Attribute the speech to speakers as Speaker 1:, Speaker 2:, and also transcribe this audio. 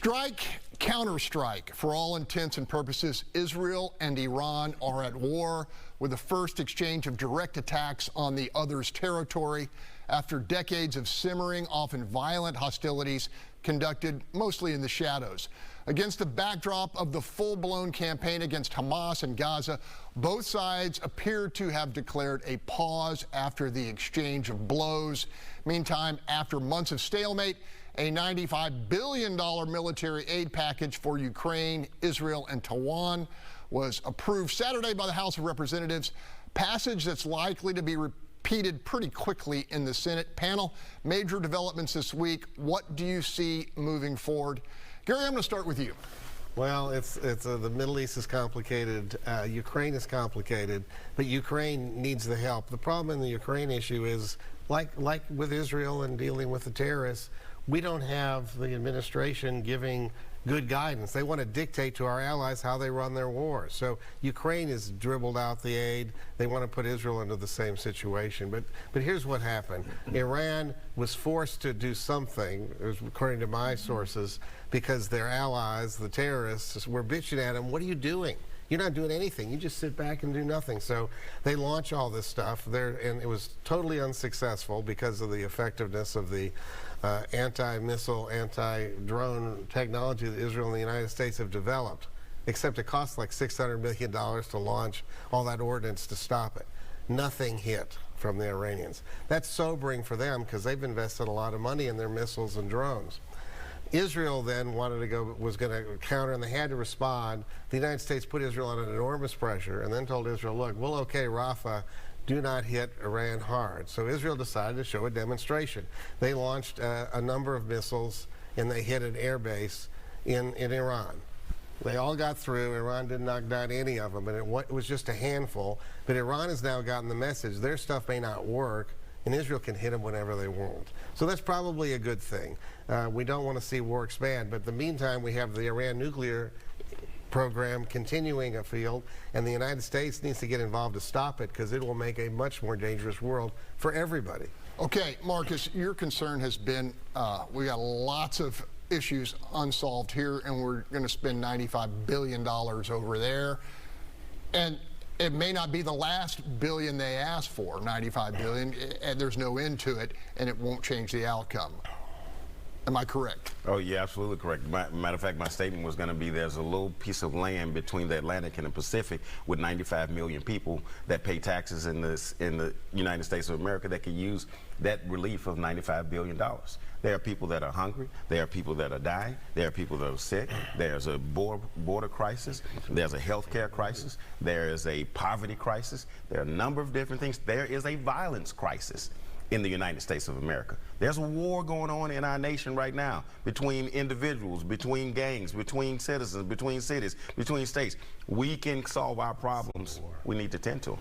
Speaker 1: Strike, counterstrike. For all intents and purposes, Israel and Iran are at war, with the first exchange of direct attacks on the other's territory after decades of simmering, often violent hostilities conducted mostly in the shadows. Against the backdrop of the full-blown campaign against Hamas and Gaza, both sides appear to have declared a pause after the exchange of blows. Meantime, after months of stalemate, a $95 billion military aid package for Ukraine, Israel, and Taiwan was approved Saturday by the House of Representatives, passage that's likely to be repeated pretty quickly in the Senate. Panel, major developments this week. What do you see moving forward? Gary, I'm going to start with you.
Speaker 2: Well, the Middle East is complicated. Ukraine is complicated, but Ukraine needs the help. The problem in the Ukraine issue is, like with Israel and dealing with the terrorists, we don't have the administration giving good guidance. They want to dictate to our allies how they run their wars. So Ukraine has dribbled out the aid. They want to put Israel into the same situation. But here's what happened. Iran was forced to do something, according to my sources, because their allies, the terrorists, were bitching at them. What are you doing? You're not doing anything. You just sit back and do nothing. So they launch all this stuff there, and it was totally unsuccessful because of the effectiveness of the anti-missile, anti-drone technology that Israel and the United States have developed, except it costs like $600 million to launch all that ordnance to stop it. Nothing hit from the Iranians. That's sobering for them because they've invested a lot of money in their missiles and drones. Israel then was going to counter, and they had to respond. The United States put Israel under enormous pressure and then told Israel, look, we'll okay Rafah, do not hit Iran hard. So Israel decided to show a demonstration. They launched a number of missiles, and they hit an air base in Iran. They all got through. Iran didn't knock down any of them, but it was just a handful. But Iran has now gotten the message. Their stuff may not work, and Israel can hit them whenever they want. So that's probably a good thing. We don't want to see war expand, but in the meantime, we have the Iran nuclear program continuing afield, and the United States needs to get involved to stop it because it will make a much more dangerous world for everybody.
Speaker 1: Okay, Marcus, your concern has been we got lots of issues unsolved here, and we're going to spend $95 billion over there. And it may not be the last billion they asked for, $95 billion, and there's no end to it, and it won't change the outcome. Am I correct?
Speaker 3: Oh, yeah, absolutely correct. Matter of fact, my statement was going to be there's a little piece of land between the Atlantic and the Pacific with 95 million people that pay taxes in the United States of America that can use that relief of $95 billion. There are people that are hungry. There are people that are dying. There are people that are sick. There's a border crisis. There's a health care crisis. There is a poverty crisis. There are a number of different things. There is a violence crisis in the United States of America. There's a war going on in our nation right now between individuals, between gangs, between citizens, between cities, between states. We can solve our problems. We need to tend to them.